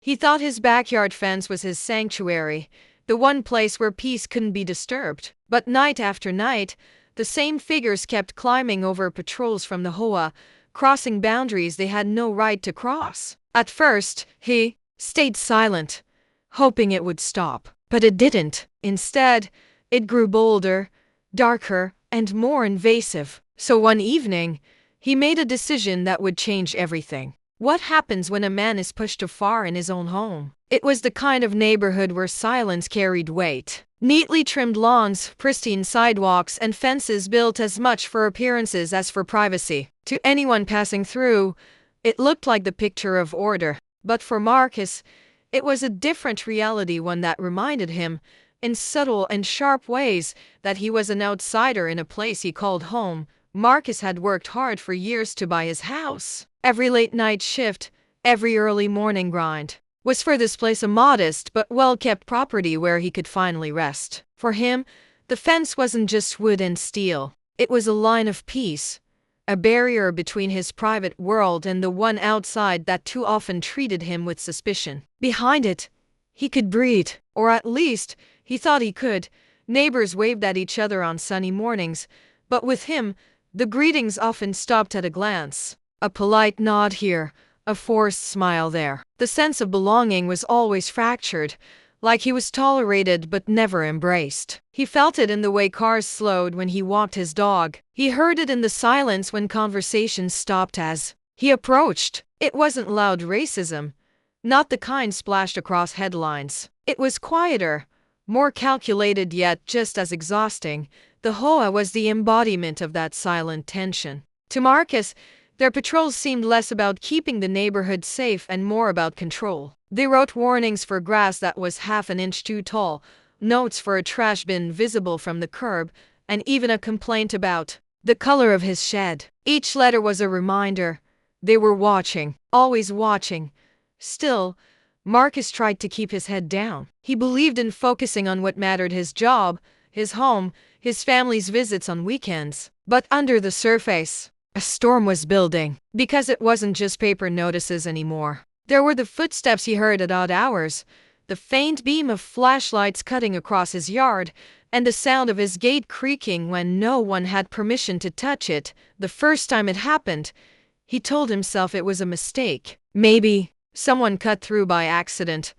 He thought his backyard fence was his sanctuary, the one place where peace couldn't be disturbed. But night after night, the same figures kept climbing over patrols from the HOA, crossing boundaries they had no right to cross. At first, he stayed silent, hoping it would stop. But it didn't. Instead, it grew bolder, darker, and more invasive. So one evening, he made a decision that would change everything. What happens when a man is pushed too far in his own home? It was the kind of neighborhood where silence carried weight. Neatly trimmed lawns, pristine sidewalks, and fences built as much for appearances as for privacy. To anyone passing through, it looked like the picture of order. But for Marcus, it was a different reality, one that reminded him, in subtle and sharp ways, that he was an outsider in a place he called home. Marcus had worked hard for years to buy his house. Every late-night shift, every early morning grind, was for this place a modest but well-kept property where he could finally rest. For him, the fence wasn't just wood and steel. It was a line of peace, a barrier between his private world and the one outside that too often treated him with suspicion. Behind it, he could breathe, or at least, he thought he could. Neighbors waved at each other on sunny mornings, but with him, the greetings often stopped at a glance. A polite nod here, a forced smile there. The sense of belonging was always fractured, like he was tolerated but never embraced. He felt it in the way cars slowed when he walked his dog. He heard it in the silence when conversations stopped as he approached. It wasn't loud racism, not the kind splashed across headlines. It was quieter, more calculated, yet just as exhausting. The HOA was the embodiment of that silent tension. To Marcus, their patrols seemed less about keeping the neighborhood safe and more about control. They wrote warnings for grass that was half an inch too tall, notes for a trash bin visible from the curb, and even a complaint about the color of his shed. Each letter was a reminder. They were watching, always watching. Still, Marcus tried to keep his head down. He believed in focusing on what mattered: his job, his home, his family's visits on weekends. But under the surface, a storm was building, because it wasn't just paper notices anymore. There were the footsteps he heard at odd hours, the faint beam of flashlights cutting across his yard, and the sound of his gate creaking when no one had permission to touch it. The first time it happened, he told himself it was a mistake. Maybe someone cut through by accident.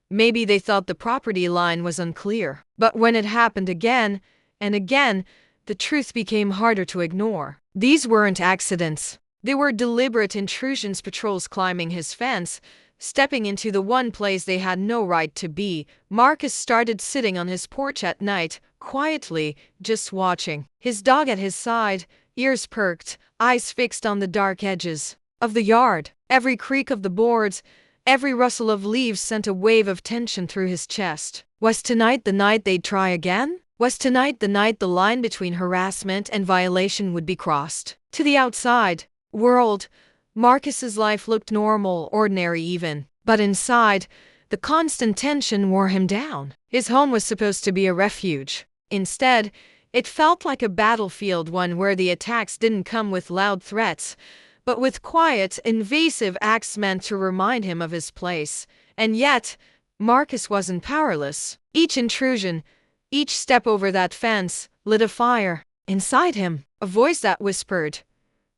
Maybe they thought the property line was unclear. But when it happened again and again, the truth became harder to ignore. These weren't accidents. They were deliberate intrusions: patrols climbing his fence, stepping into the one place they had no right to be. Marcus started sitting on his porch at night, quietly, just watching. His dog at his side, ears perked, eyes fixed on the dark edges of the yard. Every creak of the boards, every rustle of leaves sent a wave of tension through his chest. Was tonight the night they'd try again? Was tonight the night the line between harassment and violation would be crossed? To the outside world, Marcus's life looked normal, ordinary even. But inside, the constant tension wore him down. His home was supposed to be a refuge. Instead, it felt like a battlefield, one where the attacks didn't come with loud threats, but with quiet, invasive acts meant to remind him of his place. And yet, Marcus wasn't powerless. Each intrusion, each step over that fence, lit a fire inside him, a voice that whispered,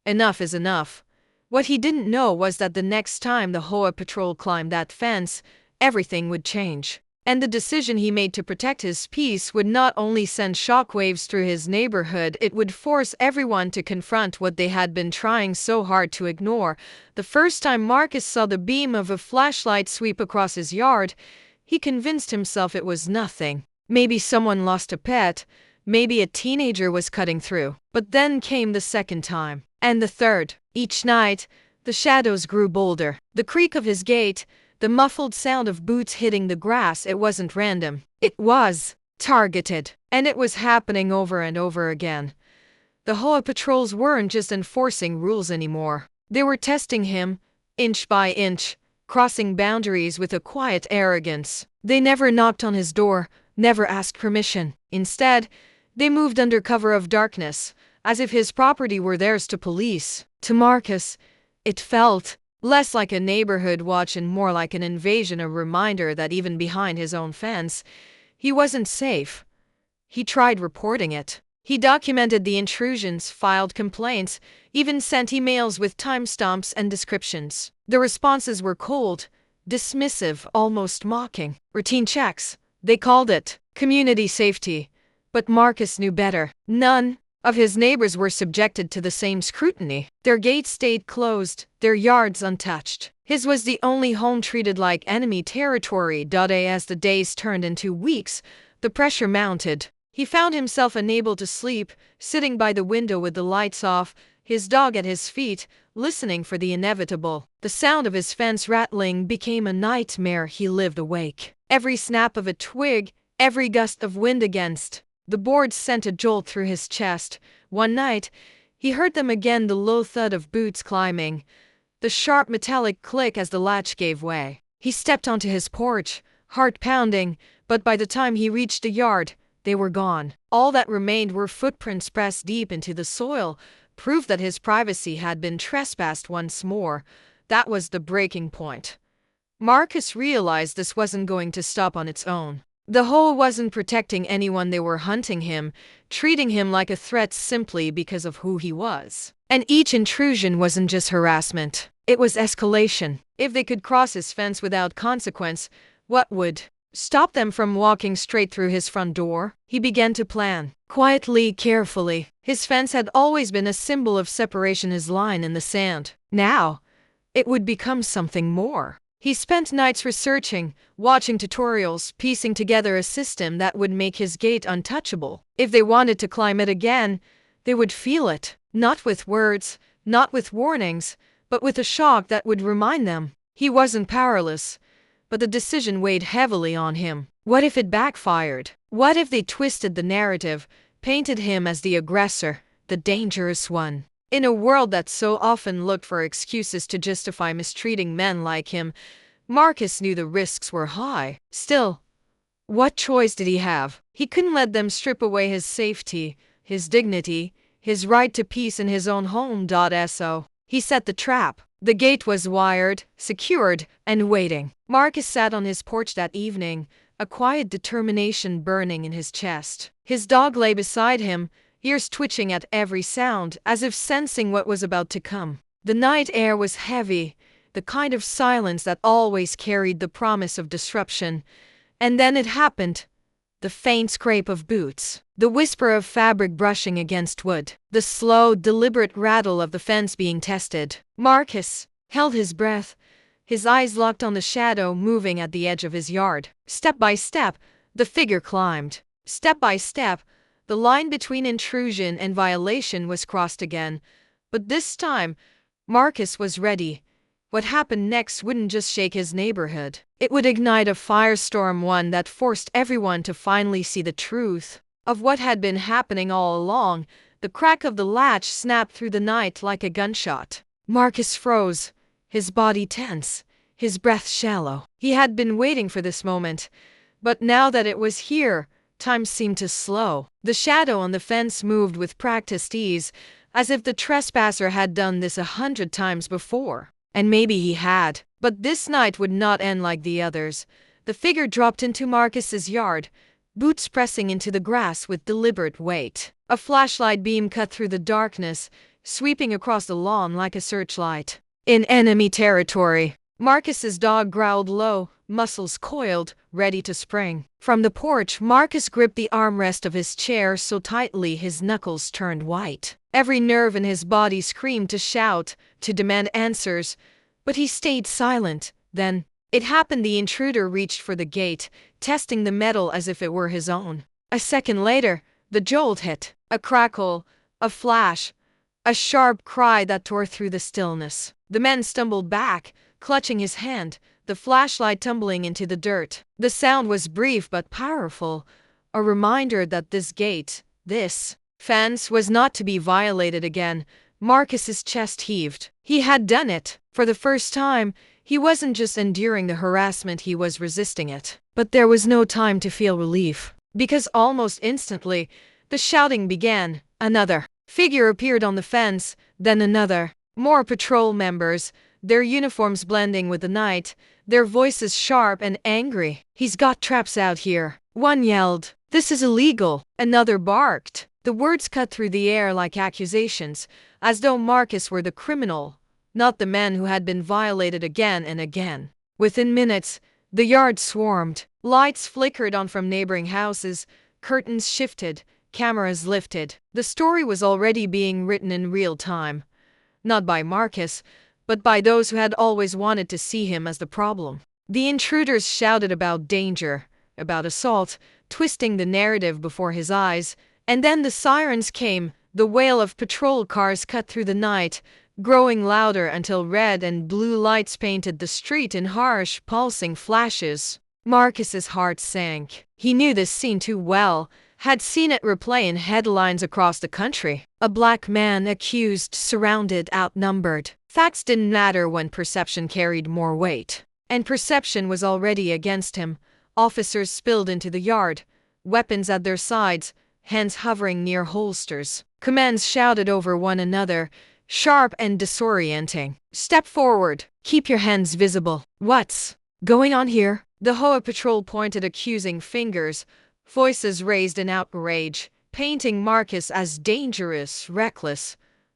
"Enough is enough." What he didn't know was that the next time the HOA patrol climbed that fence, everything would change. And the decision he made to protect his peace would not only send shockwaves through his neighborhood, it would force everyone to confront what they had been trying so hard to ignore. The first time Marcus saw the beam of a flashlight sweep across his yard, he convinced himself it was nothing. Maybe someone lost a pet, maybe a teenager was cutting through. But then came the second time, and the third. Each night, the shadows grew bolder. The creak of his gate, the muffled sound of boots hitting the grass. It wasn't random. It was targeted. And it was happening over and over again. The HOA patrols weren't just enforcing rules anymore. They were testing him, inch by inch, crossing boundaries with a quiet arrogance. They never knocked on his door, never asked permission. Instead, they moved under cover of darkness, as if his property were theirs to police. To Marcus, it felt Less like a neighborhood watch and more like an invasion, a reminder that even behind his own fence, he wasn't safe. He tried reporting it. He documented the intrusions, filed complaints, even sent emails with timestamps and descriptions. The responses were cold, dismissive, almost mocking. Routine checks. They called it community safety. But Marcus knew better. None of his neighbors were subjected to the same scrutiny. Their gates stayed closed, their yards untouched. His was the only home treated like enemy territory. As the days turned into weeks, the pressure mounted. He found himself unable to sleep, sitting by the window with the lights off, his dog at his feet, listening for the inevitable. The sound of his fence rattling became a nightmare. He lived awake. Every snap of a twig, every gust of wind against the boards sent a jolt through his chest. One night, he heard them again, the low thud of boots climbing, the sharp metallic click as the latch gave way. He stepped onto his porch, heart pounding, but by the time he reached the yard, they were gone. All that remained were footprints pressed deep into the soil, proof that his privacy had been trespassed once more. That was the breaking point. Marcus realized this wasn't going to stop on its own. The HOA wasn't protecting anyone, they were hunting him, treating him like a threat simply because of who he was. And each intrusion wasn't just harassment, it was escalation. If they could cross his fence without consequence, what would stop them from walking straight through his front door? He began to plan, quietly, carefully. His fence had always been a symbol of separation, his line in the sand. Now, it would become something more. He spent nights researching, watching tutorials, piecing together a system that would make his gate untouchable. If they wanted to climb it again, they would feel it. Not with words, not with warnings, but with a shock that would remind them. He wasn't powerless, but the decision weighed heavily on him. What if it backfired? What if they twisted the narrative, painted him as the aggressor, the dangerous one? In a world that so often looked for excuses to justify mistreating men like him, Marcus knew the risks were high. Still, what choice did he have? He couldn't let them strip away his safety, his dignity, his right to peace in his own home. So he set the trap. The gate was wired, secured, and waiting. Marcus sat on his porch that evening, a quiet determination burning in his chest. His dog lay beside him, ears twitching at every sound, as if sensing what was about to come. The night air was heavy, the kind of silence that always carried the promise of disruption. And then it happened. The faint scrape of boots, the whisper of fabric brushing against wood, the slow, deliberate rattle of the fence being tested. Marcus held his breath, his eyes locked on the shadow moving at the edge of his yard. Step by step, the figure climbed. Step by step, the line between intrusion and violation was crossed again. But this time, Marcus was ready. What happened next wouldn't just shake his neighborhood. It would ignite a firestorm, one that forced everyone to finally see the truth of what had been happening all along. The crack of the latch snapped through the night like a gunshot. Marcus froze, his body tense, his breath shallow. He had been waiting for this moment, but now that it was here, time seemed to slow. The shadow on the fence moved with practiced ease, as if the trespasser had done this 100 times before. And maybe he had. But this night would not end like the others. The figure dropped into Marcus's yard, boots pressing into the grass with deliberate weight. A flashlight beam cut through the darkness, sweeping across the lawn like a searchlight. In enemy territory, Marcus's dog growled low, muscles coiled, ready to spring. From the porch, Marcus gripped the armrest of his chair so tightly his knuckles turned white. Every nerve in his body screamed to shout, to demand answers, but he stayed silent. Then, it happened. The intruder reached for the gate, testing the metal as if it were his own. A second later, the jolt hit. A crackle, a flash, a sharp cry that tore through the stillness. The man stumbled back, clutching his hand, the flashlight tumbling into the dirt. The sound was brief but powerful, a reminder that this gate, this fence, was not to be violated again. Marcus's chest heaved. He had done it. For the first time, he wasn't just enduring the harassment, he was resisting it. But there was no time to feel relief, because almost instantly, the shouting began. Another figure appeared on the fence, then another. More patrol members, their uniforms blending with the night, their voices sharp and angry. "He's got traps out here," one yelled. "This is illegal," another barked. The words cut through the air like accusations, as though Marcus were the criminal, not the man who had been violated again and again. Within minutes, the yard swarmed. Lights flickered on from neighboring houses, curtains shifted, cameras lifted. The story was already being written in real time, not by Marcus, but by those who had always wanted to see him as the problem. The intruders shouted about danger, about assault, twisting the narrative before his eyes, and then the sirens came. The wail of patrol cars cut through the night, growing louder until red and blue lights painted the street in harsh, pulsing flashes. Marcus's heart sank. He knew this scene too well, had seen it replay in headlines across the country. A black man accused, surrounded, outnumbered. Facts didn't matter when perception carried more weight. And perception was already against him. Officers spilled into the yard, weapons at their sides, hands hovering near holsters. Commands shouted over one another, sharp and disorienting. "Step forward. Keep your hands visible." "What's going on here?" The HOA patrol pointed accusing fingers, voices raised in outrage, painting Marcus as dangerous, reckless,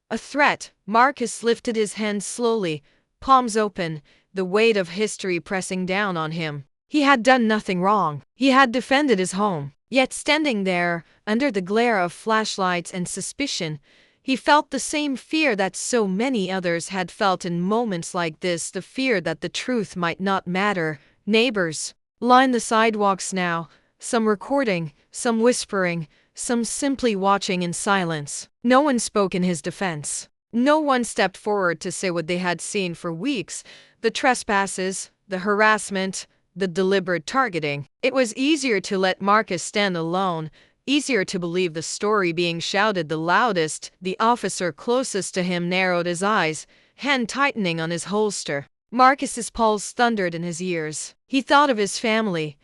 a threat. Marcus lifted his hands slowly, palms open, the weight of history pressing down on him. He had done nothing wrong. He had defended his home. Yet standing there, under the glare of flashlights and suspicion, he felt the same fear that so many others had felt in moments like this, the fear that the truth might not matter. Neighbors lined the sidewalks now, some recording, some whispering, some simply watching in silence. No one spoke in his defense. No one stepped forward to say what they had seen for weeks: the trespasses, the harassment, the deliberate targeting. It was easier to let Marcus stand alone, easier to believe the story being shouted the loudest. The officer closest to him narrowed his eyes, hand tightening on his holster. Marcus's pulse thundered in his ears. He thought of his family,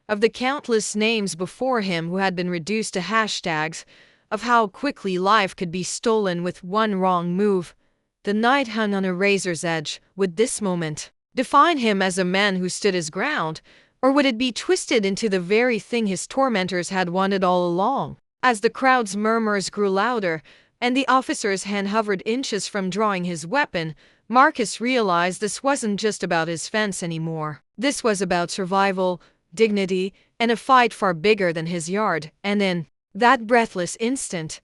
of the countless names before him who had been reduced to hashtags, of how quickly life could be stolen with one wrong move. The night hung on a razor's edge. Would this moment define him as a man who stood his ground, or would it be twisted into the very thing his tormentors had wanted all along? As the crowd's murmurs grew louder, and the officer's hand hovered inches from drawing his weapon, Marcus realized this wasn't just about his fence anymore. This was about survival, dignity, and a fight far bigger than his yard. And in that breathless instant,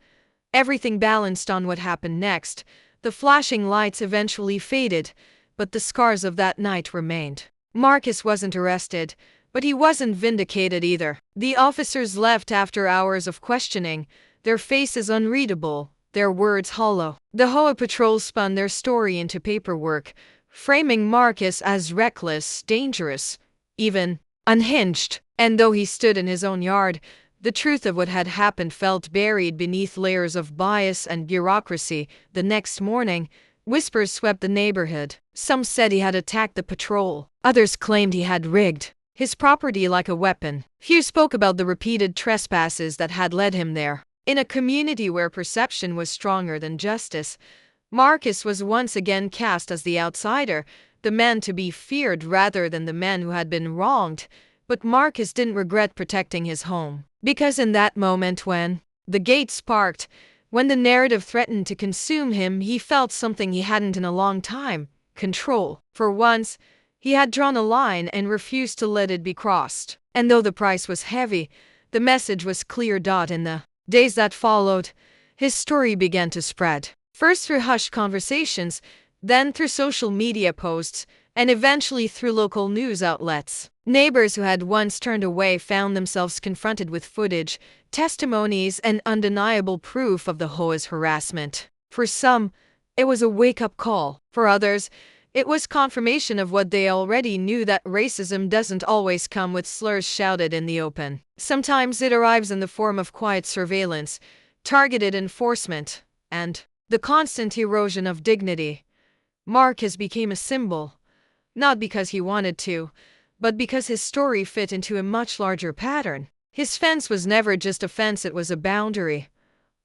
everything balanced on what happened next. The flashing lights eventually faded, but the scars of that night remained. Marcus wasn't arrested, but he wasn't vindicated either. The officers left after hours of questioning, their faces unreadable, their words hollow. The HOA patrol spun their story into paperwork, framing Marcus as reckless, dangerous, even unhinged. And though he stood in his own yard, the truth of what had happened felt buried beneath layers of bias and bureaucracy. The next morning, whispers swept the neighborhood. Some said he had attacked the patrol. Others claimed he had rigged his property like a weapon. Few spoke about the repeated trespasses that had led him there. In a community where perception was stronger than justice, Marcus was once again cast as the outsider, the man to be feared rather than the man who had been wronged. But Marcus didn't regret protecting his home. Because in that moment when the gate sparked, when the narrative threatened to consume him, he felt something he hadn't in a long time: control. For once, he had drawn a line and refused to let it be crossed. And though the price was heavy, the message was clear. In the days that followed, his story began to spread. First through hushed conversations, then through social media posts, and eventually through local news outlets. Neighbors who had once turned away found themselves confronted with footage, testimonies, and undeniable proof of the HOA's harassment. For some, it was a wake-up call. For others, it was confirmation of what they already knew, that racism doesn't always come with slurs shouted in the open. Sometimes it arrives in the form of quiet surveillance, targeted enforcement, and the constant erosion of dignity. Marcus became a symbol, not because he wanted to, but because his story fit into a much larger pattern. His fence was never just a fence, it was a boundary,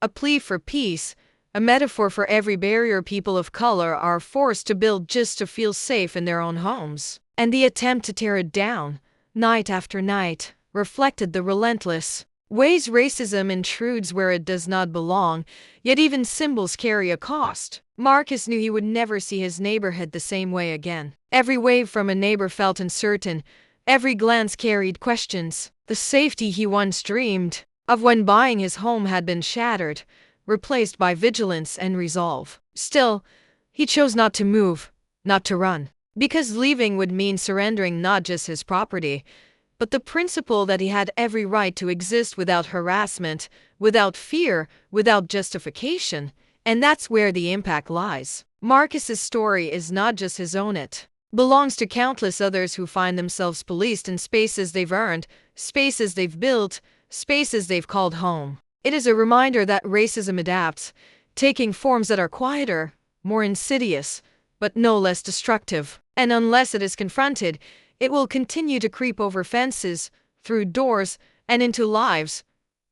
a plea for peace, a metaphor for every barrier people of color are forced to build just to feel safe in their own homes. And the attempt to tear it down, night after night, reflected the relentless ways racism intrudes where it does not belong, yet even symbols carry a cost. Marcus knew he would never see his neighborhood the same way again. Every wave from a neighbor felt uncertain, every glance carried questions. The safety he once dreamed of when buying his home had been shattered, replaced by vigilance and resolve. Still, he chose not to move, not to run, because leaving would mean surrendering not just his property, but the principle that he had every right to exist without harassment, without fear, without justification. And that's where the impact lies. Marcus's story is not just his own, it belongs to countless others who find themselves policed in spaces they've earned, spaces they've built, spaces they've called home. It is a reminder that racism adapts, taking forms that are quieter, more insidious, but no less destructive. And unless it is confronted, it will continue to creep over fences, through doors, and into lives.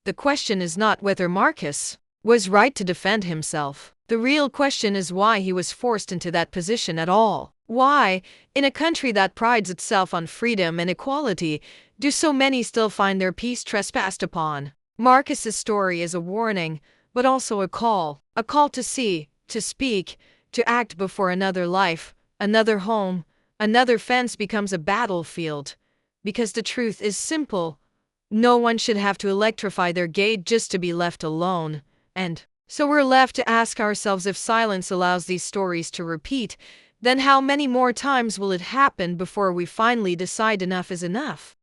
The question is not whether Marcus was right to defend himself. The real question is why he was forced into that position at all. Why, in a country that prides itself on freedom and equality, do so many still find their peace trespassed upon? Marcus's story is a warning, but also a call to see, to speak, to act before another life, another home, another fence becomes a battlefield. Because the truth is simple. No one should have to electrify their gate just to be left alone. And so we're left to ask ourselves, if silence allows these stories to repeat, then how many more times will it happen before we finally decide enough is enough?